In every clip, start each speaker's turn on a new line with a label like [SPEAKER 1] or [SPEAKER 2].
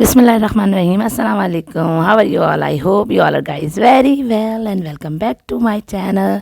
[SPEAKER 1] Bismillahirrahmanirrahim. Assalamu alaikum. How are you all? I hope you all are guys very well and welcome back to my channel.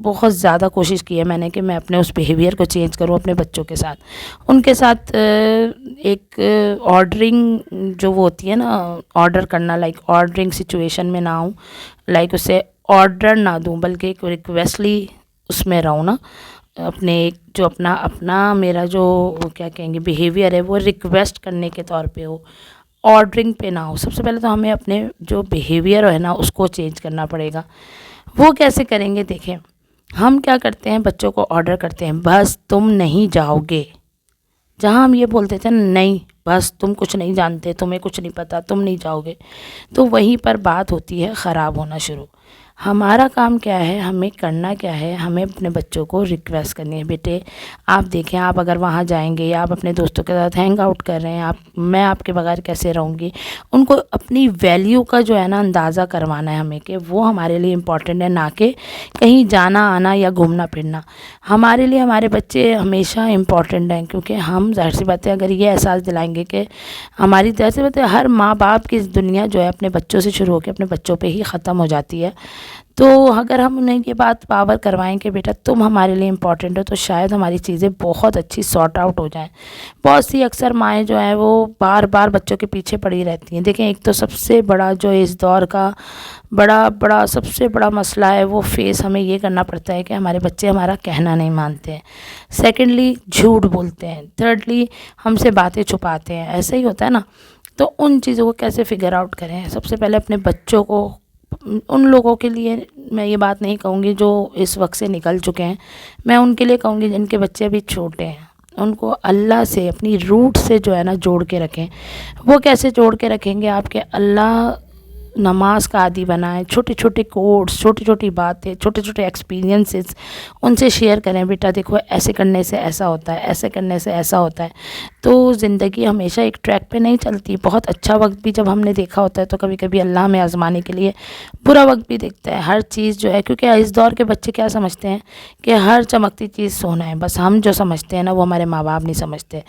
[SPEAKER 1] بہت زیادہ کوشش کی ہے میں نے کہ میں اپنے اس بیہیویئر کو چینج کروں اپنے بچوں کے ساتھ. ان کے ساتھ ایک آرڈرنگ جو وہ ہوتی ہے نا، آرڈر کرنا، لائک آرڈرنگ سچویشن میں نہ آؤں، لائک اسے آرڈر نہ دوں بلکہ ایک ریکویسٹلی اس میں رہوں نا. اپنے ایک جو اپنا میرا جو کیا کہیں گے بیہیویئر ہے وہ ریکویسٹ کرنے کے طور پہ ہو، آرڈرنگ پہ نہ ہو. سب سے پہلے تو ہمیں اپنے جو بیہیویئر ہے نا اس کو چینج کرنا پڑے گا. وہ کیسے کریں گے؟ دیکھیں، ہم کیا کرتے ہیں، بچوں کو آرڈر کرتے ہیں، بس تم نہیں جاؤ گے. جہاں ہم یہ بولتے تھے نہیں بس تم کچھ نہیں جانتے، تمہیں کچھ نہیں پتہ، تم نہیں جاؤ گے، تو وہیں پر بات ہوتی ہے خراب ہونا شروع. ہمارا کام کیا ہے، ہمیں کرنا کیا ہے، ہمیں اپنے بچوں کو ریکویسٹ کرنی ہے. بیٹے آپ دیکھیں، آپ اگر وہاں جائیں گے یا آپ اپنے دوستوں کے ساتھ ہینگ آؤٹ کر رہے ہیں، میں آپ کے بغیر کیسے رہوں گی. ان کو اپنی ویلیو کا جو ہے نا اندازہ کروانا ہے ہمیں کہ وہ ہمارے لیے امپورٹنٹ ہے، نہ کہ کہیں جانا آنا یا گھومنا پھرنا. ہمارے لیے ہمارے بچے ہمیشہ امپورٹنٹ ہیں، کیونکہ ہم ظاہر سی بات ہے اگر یہ احساس دلائیں گے کہ ہماری ظاہر سی بات ہے ہر ماں باپ کی دنیا جو ہے اپنے بچوں سے شروع ہو کے اپنے بچوں پہ ہی ختم ہو جاتی ہے. تو اگر ہم انہیں یہ بات پاور کروائیں کہ بیٹا تم ہمارے لیے امپورٹنٹ ہو، تو شاید ہماری چیزیں بہت اچھی سارٹ آؤٹ ہو جائیں. بہت سی اکثر مائیں جو ہیں وہ بار بار بچوں کے پیچھے پڑی رہتی ہیں. دیکھیں، ایک تو سب سے بڑا جو اس دور کا سب سے بڑا مسئلہ ہے وہ فیس ہمیں یہ کرنا پڑتا ہے کہ ہمارے بچے ہمارا کہنا نہیں مانتے ہیں. سیکنڈلی جھوٹ بولتے ہیں. تھرڈلی ہم سے باتیں چھپاتے ہیں. ایسا ہی ہوتا ہے نا. تو ان چیزوں کو کیسے فگر آؤٹ کریں؟ سب سے پہلے اپنے بچوں کو، ان لوگوں کے لیے میں یہ بات نہیں کہوں گی جو اس وقت سے نکل چکے ہیں، میں ان کے لیے کہوں گی جن کے بچے ابھی چھوٹے ہیں. ان کو اللہ سے، اپنی روٹ سے جو ہے نا جوڑ کے رکھیں. وہ کیسے جوڑ کے رکھیں گے آپ؟ کے اللہ نماز کا عادی بنائیں. چھوٹے چھوٹے کوٹس، چھوٹی چھوٹی باتیں، چھوٹے چھوٹے ایکسپیرینسز ان سے شیئر کریں. بیٹا دیکھو، ایسے کرنے سے ایسا ہوتا ہے، ایسے کرنے سے ایسا ہوتا ہے. تو زندگی ہمیشہ ایک ٹریک پہ نہیں چلتی. بہت اچھا وقت بھی جب ہم نے دیکھا ہوتا ہے تو کبھی کبھی اللہ ہمیں آزمانے کے لیے برا وقت بھی دیکھتا ہے. ہر چیز جو ہے، کیونکہ اس دور کے بچے کیا سمجھتے ہیں کہ ہر چمکتی چیز سونا ہے. بس ہم جو سمجھتے ہیں نا وہ ہمارے ماں باپ نہیں سمجھتے.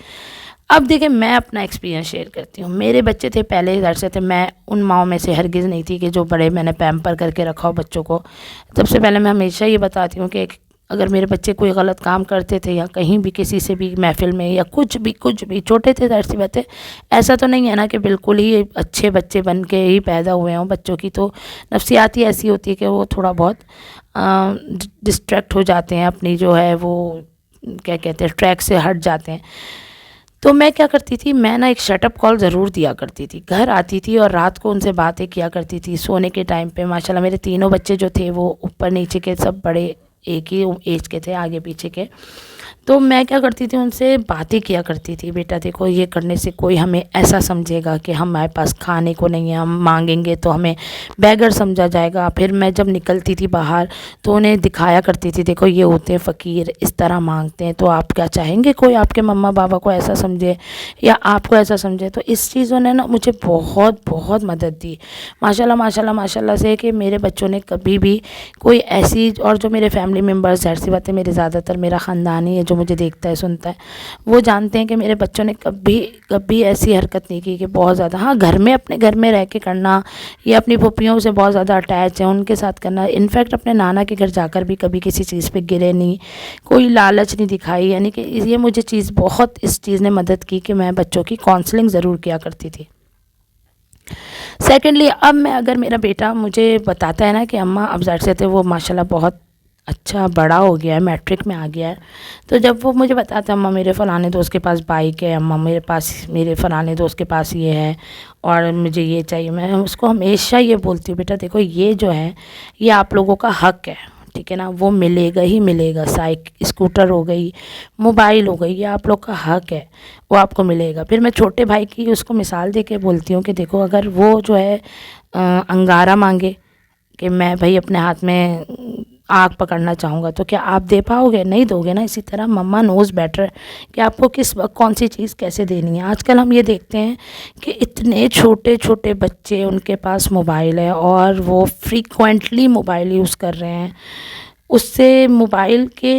[SPEAKER 1] اب دیکھیں، میں اپنا ایکسپیرینس شیئر کرتی ہوں. میرے بچے تھے پہلے ادھر سے تھے، میں ان ماؤں میں سے ہرگز نہیں تھی کہ جو بڑے میں نے پیمپر کر کے رکھا ہو بچوں کو. سب سے پہلے میں ہمیشہ یہ بتاتی ہوں کہ اگر میرے بچے کوئی غلط کام کرتے تھے یا کہیں بھی کسی سے بھی محفل میں یا کچھ بھی چھوٹے تھے، ظاہر سی بات ہے ایسا تو نہیں ہے نا کہ بالکل ہی اچھے بچے بن کے ہی پیدا ہوئے ہوں. بچوں کی تو نفسیاتی ایسی ہوتی ہے کہ وہ تھوڑا بہت ڈسٹریکٹ ہو جاتے ہیں، اپنی جو ہے وہ کیا کہتے ہیں ٹریک سے ہٹ جاتے ہیں. تو میں کیا کرتی تھی، میں نا ایک شٹ اپ کال ضرور دیا کرتی تھی. گھر آتی تھی اور رات کو ان سے باتیں کیا کرتی تھی. سونے کے ٹائم پہ ماشاءاللہ میرے تینوں بچے جو تھے وہ اوپر نیچے کے سب بڑے ایک ہی ایج کے تھے، آگے پیچھے کے. تو میں کیا کرتی تھی، ان سے باتیں کیا کرتی تھی. بیٹا دیکھو، یہ کرنے سے کوئی ہمیں ایسا سمجھے گا کہ ہمارے پاس کھانے کو نہیں ہے، ہم مانگیں گے تو ہمیں بیگر سمجھا جائے گا. پھر میں جب نکلتی تھی باہر تو انہیں دکھایا کرتی تھی، دیکھو یہ ہوتے ہیں فقیر، اس طرح مانگتے ہیں. تو آپ کیا چاہیں گے کوئی آپ کے مما بابا کو ایسا سمجھے یا آپ کو ایسا سمجھے؟ تو اس چیزوں نے نا مجھے بہت بہت مدد دی ماشاءاللہ ماشاءاللہ ماشاءاللہ سے، کہ میرے بچوں نے کبھی بھی کوئی ایسی، اور جو میرے فیملی ممبرز ظاہر سی بات ہے میرے زیادہ تر میرا خاندان ہی ہے جو مجھے دیکھتا ہے سنتا ہے، وہ جانتے ہیں کہ میرے بچوں نے کبھی ایسی حرکت نہیں کی کہ بہت زیادہ، ہاں گھر میں اپنے گھر میں رہ کے کرنا یا اپنی پھوپھیوں سے بہت زیادہ اٹیچ ہیں ان کے ساتھ کرنا. انفیکٹ اپنے نانا کے گھر جا کر بھی کبھی کسی چیز پہ گرے نہیں، کوئی لالچ نہیں دکھائی. یعنی کہ یہ مجھے چیز بہت، اس چیز نے مدد کی کہ میں بچوں کی کاؤنسلنگ ضرور کیا کرتی تھی. سیکنڈلی، اب میں اگر میرا بیٹا مجھے بتاتا ہے نا کہ اماں اب ظاہر سے وہ ماشاءاللہ بہت اچھا بڑا ہو گیا ہے، میٹرک میں آ گیا ہے، تو جب وہ مجھے بتاتا ہے اماں میرے فلانے دوست کے پاس بائک ہے، اماں میرے فلانے دوست کے پاس یہ ہے اور مجھے یہ چاہیے، میں اس کو ہمیشہ یہ بولتی ہوں بیٹا دیکھو یہ جو ہے یہ آپ لوگوں کا حق ہے، ٹھیک ہے نا، وہ ملے گا ہی ملے گا. اسکوٹر ہو گئی، موبائل ہو گئی، یہ آپ لوگ کا حق ہے، وہ آپ کو ملے گا. پھر میں چھوٹے بھائی کی اس کو مثال دے کے بولتی ہوں کہ دیکھو اگر وہ جو ہے انگارہ مانگے کہ میں بھائی اپنے ہاتھ میں آگ پکڑنا چاہوں گا، تو کیا آپ دے پاؤ گے؟ نہیں دو گے نا. اسی طرح مما نوز بیٹر کہ آپ کو کس وقت کون سی چیز کیسے دینی ہے. آج کل ہم یہ دیکھتے ہیں کہ اتنے چھوٹے چھوٹے بچے ان کے پاس موبائل ہے اور وہ فریکوینٹلی موبائل یوز کر رہے ہیں. اس سے موبائل کے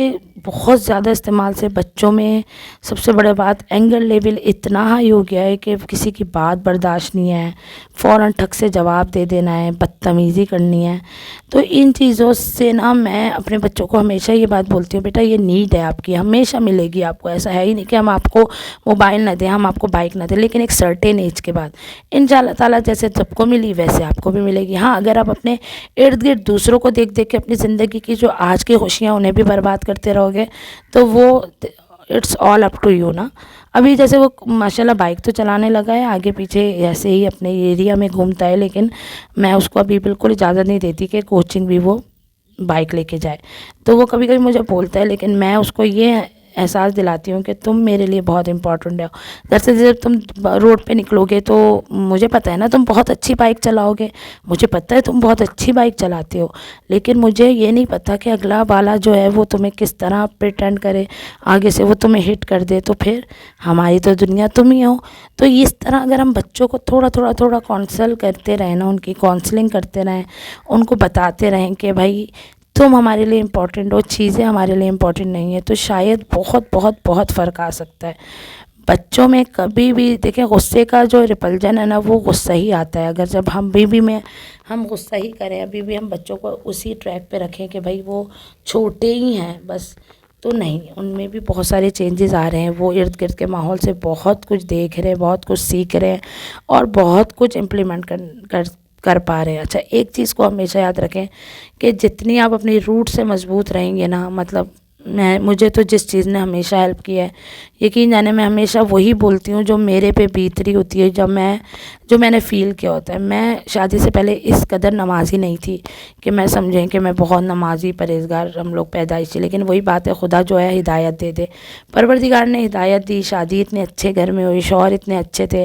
[SPEAKER 1] بہت زیادہ استعمال سے بچوں میں سب سے بڑی بات اینگر لیول اتنا ہائی ہو گیا ہے کہ کسی کی بات برداشت نہیں ہے، فوراً ٹھک سے جواب دے دینا ہے، بدتمیزی کرنی ہے۔ تو ان چیزوں سے نا میں اپنے بچوں کو ہمیشہ یہ بات بولتی ہوں، بیٹا یہ نیڈ ہے آپ کی، ہمیشہ ملے گی آپ کو، ایسا ہے ہی نہیں کہ ہم آپ کو موبائل نہ دیں، ہم آپ کو بائک نہ دیں، لیکن ایک سرٹین ایج کے بعد انشاء اللہ تعالیٰ جیسے سب کو ملی ویسے آپ کو بھی ملے گی۔ ہاں اگر آپ اپنے ارد گرد دوسروں کو دیکھ دیکھ کے اپنی زندگی کی جو آج کی خوشیاں انہیں بھی برباد کرتے رہو گے تو وہ it's all up to you نا۔ ابھی جیسے وہ ماشاءاللہ بائک تو چلانے لگا ہے، آگے پیچھے ایسے ہی اپنے ایریا میں گھومتا ہے، لیکن میں اس کو ابھی بالکل اجازت نہیں دیتی کہ کوچنگ بھی وہ بائک لے کے جائے۔ تو وہ کبھی کبھی مجھے بولتا ہے، لیکن میں اس کو یہ احساس دلاتی ہوں کہ تم میرے لیے بہت امپورٹنٹ ہو۔ جیسے جب تم روڈ پہ نکلو گے تو مجھے پتہ ہے نا تم بہت اچھی بائک چلاؤ گے، مجھے پتہ ہے تم بہت اچھی بائک چلاتے ہو، لیکن مجھے یہ نہیں پتہ کہ اگلا والا جو ہے وہ تمہیں کس طرح پریٹینڈ کرے، آگے سے وہ تمہیں ہٹ کر دے، تو پھر ہماری تو دنیا تم ہی ہو۔ تو اس طرح اگر ہم بچوں کو تھوڑا کونسل کرتے رہیں نا، ان کی کونسلنگ کرتے رہیں، ان کو بتاتے رہیں کہ بھائی تم ہمارے لیے امپورٹنٹ ہو، چیزیں ہمارے لیے امپورٹنٹ نہیں ہیں، تو شاید بہت فرق آ سکتا ہے۔ بچوں میں کبھی بھی دیکھیں غصے کا جو ریپلجن ہے نا وہ غصہ ہی آتا ہے۔ اگر جب ہم بھی میں ہم غصہ ہی کریں، ابھی بھی ہم بچوں کو اسی ٹریک پہ رکھیں کہ بھائی وہ چھوٹے ہی ہیں بس، تو نہیں، ان میں بھی بہت سارے چینجز آ رہے ہیں، وہ ارد گرد کے ماحول سے بہت کچھ دیکھ رہے ہیں، بہت کچھ سیکھ رہے ہیں اور بہت کچھ امپلیمنٹ کر پا رہے ہیں۔ اچھا ایک چیز کو ہمیشہ یاد رکھیں کہ جتنی آپ اپنی روٹ سے مضبوط رہیں گے نا، مطلب مجھے تو جس چیز نے ہمیشہ ہیلپ کیا ہے، یقین جانے میں ہمیشہ وہی بولتی ہوں جو میرے پہ بیت رہی ہوتی ہے، جو میں نے فیل کیا ہوتا ہے۔ میں شادی سے پہلے اس قدر نمازی نہیں تھی کہ میں سمجھیں کہ میں بہت نمازی پرہیزگار ہم لوگ پیدائشی، لیکن وہی بات ہے خدا جو ہے ہدایت دے دے، پروردگار نے ہدایت دی، شادی اتنے اچھے گھر میں ہوئی، شوہر اتنے اچھے تھے،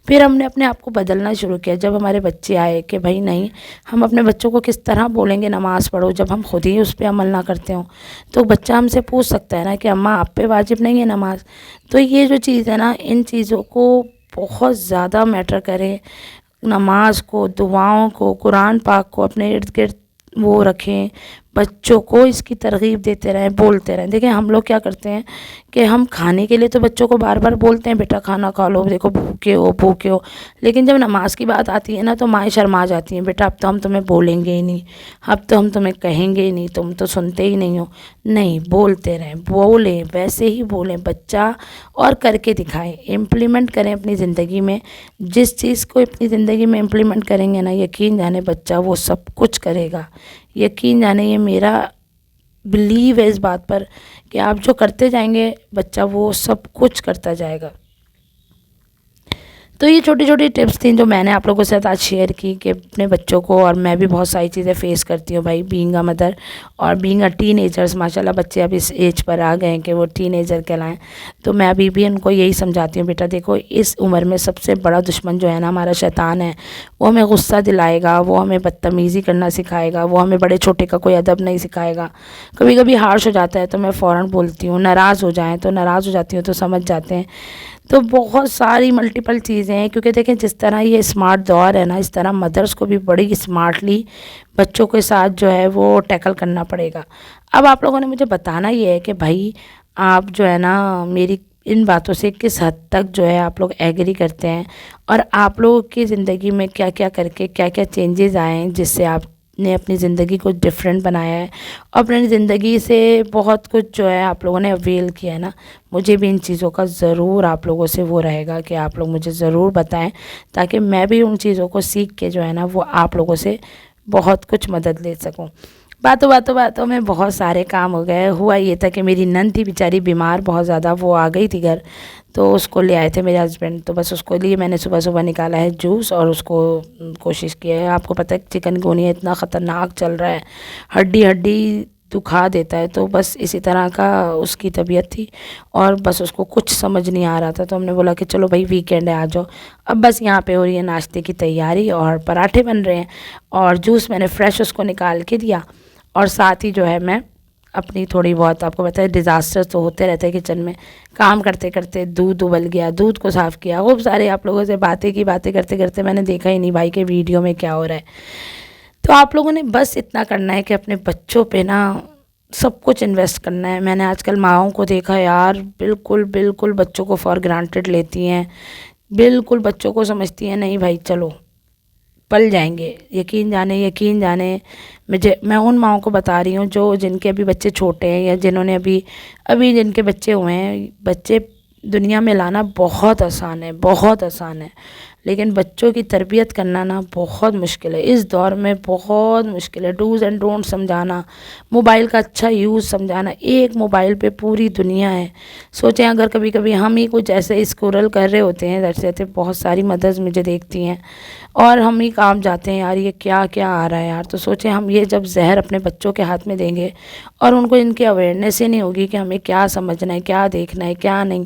[SPEAKER 1] پھر ہم نے اپنے آپ کو بدلنا شروع کیا جب ہمارے بچے آئے کہ بھائی نہیں، ہم اپنے بچوں کو کس طرح بولیں گے نماز پڑھو جب ہم خود ہی اس پہ عمل نہ کرتے ہوں۔ تو بچہ ہم سے پوچھ سکتا ہے نا کہ اماں آپ پہ واجب نہیں ہے نماز؟ تو یہ جو چیز ہے نا، ان چیزوں کو بہت زیادہ میٹر کریں، نماز کو، دعاؤں کو، قرآن پاک کو اپنے ارد گرد وہ رکھیں، بچوں کو اس کی ترغیب دیتے رہیں، بولتے رہیں۔ دیکھیں ہم لوگ کیا کرتے ہیں کہ ہم کھانے کے لیے تو بچوں کو بار بار بولتے ہیں بیٹا کھانا کھا لو، دیکھو بھوکے ہو، لیکن جب نماز کی بات آتی ہے نا تو مائیں شرما جاتی ہیں، بیٹا اب تو ہم تمہیں بولیں گے ہی نہیں، اب تو ہم تمہیں کہیں گے ہی نہیں، تم تو سنتے ہی نہیں ہو۔ نہیں، بولتے رہیں، بولیں، ویسے ہی بولیں، بچہ اور کر کے دکھائیں، امپلیمنٹ کریں اپنی زندگی میں۔ جس چیز کو اپنی زندگی میں امپلیمنٹ کریں گے نا، یقین جانے بچہ وہ سب کچھ کرے گا، یقین جانے، یہ میرا بلیو ہے اس بات پر کہ آپ جو کرتے جائیں گے بچہ وہ سب کچھ کرتا جائے گا۔ تو یہ چھوٹی چھوٹی ٹپس تھیں جو میں نے آپ لوگوں کے ساتھ آج شیئر کی کہ اپنے بچوں کو، اور میں بھی بہت ساری چیزیں فیس کرتی ہوں بھائی بینگ اے مدر اور بینگ اے ٹین ایجرس۔ ماشاءاللہ بچے اب اس ایج پر آ گئے ہیں کہ وہ ٹین ایجر کہلائیں، تو میں ابھی بھی ان کو یہی سمجھاتی ہوں بیٹا دیکھو اس عمر میں سب سے بڑا دشمن جو ہے نا ہمارا شیطان ہے، وہ ہمیں غصہ دلائے گا، وہ ہمیں بدتمیزی کرنا سکھائے گا، وہ ہمیں بڑے چھوٹے کا کوئی ادب نہیں سکھائے گا۔ کبھی کبھی ہارش ہو جاتا ہے تو میں فوراً بولتی ہوں، ناراض ہو جاتی ہوں تو سمجھ جاتے ہیں۔ تو بہت ساری ملٹیپل چیزیں ہیں، کیونکہ دیکھیں جس طرح یہ اسمارٹ دور ہے نا، اس طرح مدرس کو بھی بڑی اسمارٹلی بچوں کے ساتھ جو ہے وہ ٹیکل کرنا پڑے گا۔ اب آپ لوگوں نے مجھے بتانا یہ ہے کہ بھائی آپ جو ہے نا میری ان باتوں سے کس حد تک جو ہے آپ لوگ ایگری کرتے ہیں، اور آپ لوگوں کی زندگی میں کیا کیا کر کے کیا کیا چینجز آئے ہیں جس سے آپ نے اپنی زندگی کو ڈیفرنٹ بنایا ہے، اور اپنی زندگی سے بہت کچھ جو ہے آپ لوگوں نے اویل کیا ہے نا۔ مجھے بھی ان چیزوں کا ضرور آپ لوگوں سے وہ رہے گا کہ آپ لوگ مجھے ضرور بتائیں، تاکہ میں بھی ان چیزوں کو سیکھ کے جو ہے نا وہ آپ لوگوں سے بہت کچھ مدد لے سکوں۔ باتوں میں بہت سارے کام ہو گئے۔ ہوا یہ تھا کہ میری نند تھی بیچاری بیمار بہت زیادہ، وہ آ گئی تھی گھر، تو اس کو لے آئے تھے میرے ہسبینڈ، تو بس اس کو لیے میں نے صبح نکالا ہے جوس، اور اس کو کوشش کی ہے۔ آپ کو پتہ ہے چکن گونیا اتنا خطرناک چل رہا ہے، ہڈی دکھا دیتا ہے، تو بس اسی طرح کا اس کی طبیعت تھی، اور بس اس کو کچھ سمجھ نہیں آ رہا تھا، تو ہم نے بولا کہ چلو بھائی ویکینڈ ہے آ جاؤ۔ اب بس یہاں پہ ہو رہی ہے ناشتے کی تیاری، اور پراٹھے بن رہے ہیں، اور جوس میں نے فریش اس کو نکال کے دیا، اور ساتھ ہی جو ہے میں اپنی تھوڑی بہت، آپ کو پتہ ہے ڈیزاسٹر تو ہوتے رہتے ہیں کچن میں، کام کرتے کرتے دودھ ابل گیا، دودھ کو صاف کیا، خوب سارے آپ لوگوں سے باتیں کرتے کرتے میں نے دیکھا ہی نہیں بھائی کہ ویڈیو میں کیا ہو رہا ہے۔ تو آپ لوگوں نے بس اتنا کرنا ہے کہ اپنے بچوں پہ نا سب کچھ انویسٹ کرنا ہے. میں نے آج کل ماؤں کو دیکھا یار، بالکل بچوں کو فار گرانٹیڈ لیتی ہیں، بالکل بچوں کو سمجھتی ہیں نہیں بھائی چلو پل جائیں گے. یقین جانے میں ان ماؤں کو بتا رہی ہوں جن کے ابھی بچے چھوٹے ہیں، یا جنہوں نے ابھی جن کے بچے ہوئے ہیں. بچے دنیا میں لانا بہت آسان ہے، لیکن بچوں کی تربیت کرنا نا بہت مشکل ہے. اس دور میں بہت مشکل ہے. ڈوز اینڈ ڈونٹ سمجھانا، موبائل کا اچھا یوز سمجھانا. ایک موبائل پہ پوری دنیا ہے. سوچیں اگر کبھی کبھی ہم ہی کچھ ایسے اسکرول کر رہے ہوتے ہیں، جیسے بہت ساری مدرز مجھے دیکھتی ہیں، اور ہم ہی کام جاتے ہیں یار یہ کیا آ رہا ہے یار. تو سوچیں ہم یہ جب زہر اپنے بچوں کے ہاتھ میں دیں گے اور ان کو ان کی اویئرنیس ہی نہیں ہوگی کہ ہمیں کیا سمجھنا ہے، کیا دیکھنا ہے، کیا نہیں،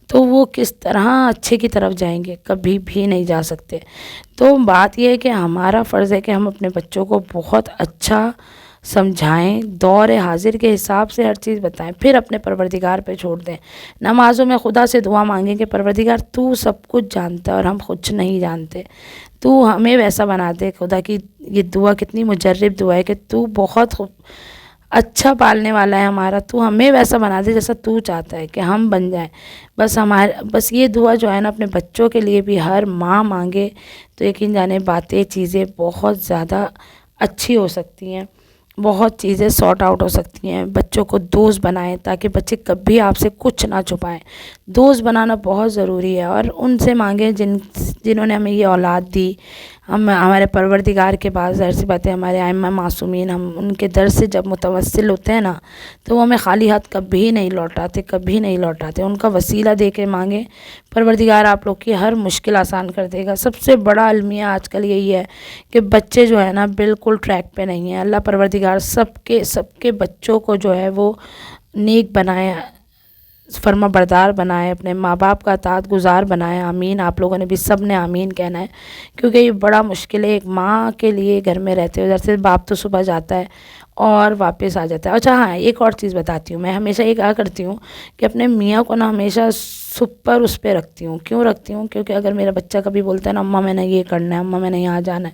[SPEAKER 1] تو وہ کس طرح اچھے کی طرف جائیں گے؟ کبھی بھی نہیں جا سکتے. تو بات یہ ہے کہ ہمارا فرض ہے کہ ہم اپنے بچوں کو بہت اچھا سمجھائیں، دور حاضر کے حساب سے ہر چیز بتائیں، پھر اپنے پروردگار پہ چھوڑ دیں. نمازوں میں خدا سے دعا مانگیں کہ پروردگار تو سب کچھ جانتا ہے اور ہم کچھ نہیں جانتے، تو ہمیں ویسا بنا دے. خدا کی یہ دعا کتنی مجرب دعا ہے کہ تو بہت اچھا پالنے والا ہے ہمارا، تو ہمیں ویسا بنا دے جیسا تو چاہتا ہے کہ ہم بن جائیں. بس یہ دعا جو ہے نا اپنے بچوں کے لیے بھی ہر ماں مانگے تو یقین جانے باتیں چیزیں بہت زیادہ اچھی ہو سکتی ہیں، بہت چیزیں سارٹ آؤٹ ہو سکتی ہیں. بچوں کو دوست بنائیں تاکہ بچے کبھی آپ سے کچھ نہ چھپائیں. دوست بنانا بہت ضروری ہے، اور ان سے مانگیں جنہوں نے ہمیں یہ اولاد دی. ہمارے پروردگار کے پاس ظاہر سی بات ہے، ہمارے ائمہ معصومین، ہم ان کے در سے جب متوسل ہوتے ہیں نا تو وہ ہمیں خالی ہاتھ کبھی نہیں لوٹاتے. ان کا وسیلہ دے کے مانگیں، پروردگار آپ لوگ کی ہر مشکل آسان کر دے گا. سب سے بڑا المیہ آج کل یہی ہے کہ بچے جو ہے نا بالکل ٹریک پہ نہیں ہیں. اللہ پروردگار سب کے بچوں کو جو ہے وہ نیک بنائے، فرما بردار بنائے، اپنے ماں باپ کا اطاعت گزار بنائے. آمین. آپ لوگوں نے بھی سب نے آمین کہنا ہے، کیونکہ یہ بڑا مشکل ہے ایک ماں کے لیے گھر میں رہتے ہوئے. جیسے باپ تو صبح جاتا ہے اور واپس آ جاتا ہے. اچھا ہاں، ایک اور چیز بتاتی ہوں، میں ہمیشہ یہ کہا کرتی ہوں کہ اپنے میاں کو نا ہمیشہ سپر اس پہ رکھتی ہوں. کیوں رکھتی ہوں؟ کیونکہ اگر میرا بچہ کبھی بولتا ہے نا اماں میں نے یہ کرنا ہے، اماں میں نے یہاں جانا ہے،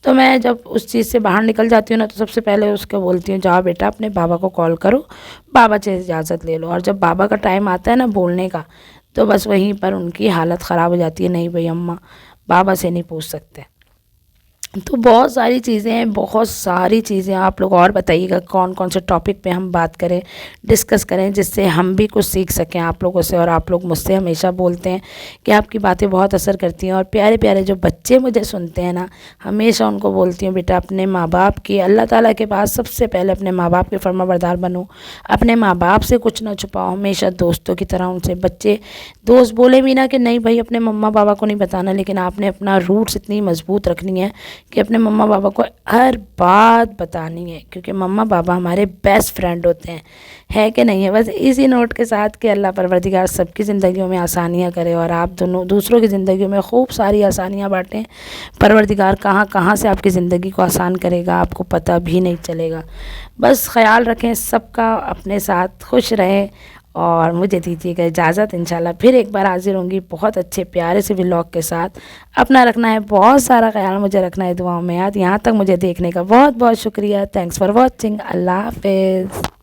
[SPEAKER 1] تو میں جب اس چیز سے باہر نکل جاتی ہوں نا تو سب سے پہلے اس کو بولتی ہوں جاؤ بیٹا اپنے بابا کو کال کرو، بابا سے اجازت لے لو. اور جب بابا کا ٹائم آتا ہے نا بولنے کا تو بس وہیں پر ان کی حالت خراب ہو جاتی ہے. نہیں بھئی اماں بابا سے نہیں پوچھ سکتے. تو بہت ساری چیزیں آپ لوگ اور بتائیے گا کون سے ٹاپک پہ ہم بات کریں، ڈسکس کریں، جس سے ہم بھی کچھ سیکھ سکیں آپ لوگوں سے. اور آپ لوگ مجھ سے ہمیشہ بولتے ہیں کہ آپ کی باتیں بہت اثر کرتی ہیں. اور پیارے جو بچے مجھے سنتے ہیں نا، ہمیشہ ان کو بولتی ہوں بیٹا اپنے ماں باپ کی، اللہ تعالیٰ کے پاس سب سے پہلے اپنے ماں باپ کے فرما بردار بنو، اپنے ماں باپ سے کچھ نہ چھپاؤ، ہمیشہ دوستوں کی طرح ان سے. بچے دوست بولے بھی نہ کہ نہیں بھائی اپنے مما بابا کو نہیں بتانا، لیکن آپ نے اپنا روٹس اتنی مضبوط رکھنی ہے کہ اپنے مما بابا کو ہر بات بتانی ہے، کیونکہ مما بابا ہمارے بیسٹ فرینڈ ہوتے ہیں، ہے کہ نہیں ہے؟ بس اسی نوٹ کے ساتھ کہ اللہ پروردگار سب کی زندگیوں میں آسانیاں کرے اور آپ دوسروں کی زندگیوں میں خوب ساری آسانیاں بانٹیں. پروردگار کہاں سے آپ کی زندگی کو آسان کرے گا آپ کو پتہ بھی نہیں چلے گا. بس خیال رکھیں سب کا، اپنے ساتھ خوش رہیں، اور مجھے دیجیے گا اجازت. انشاءاللہ پھر ایک بار حاضر ہوں گی بہت اچھے پیارے سے ولاگ کے ساتھ. اپنا رکھنا ہے بہت سارا خیال، مجھے رکھنا ہے دعاؤں میں یاد. یہاں تک مجھے دیکھنے کا بہت شکریہ. Thanks for watching. اللہ حافظ.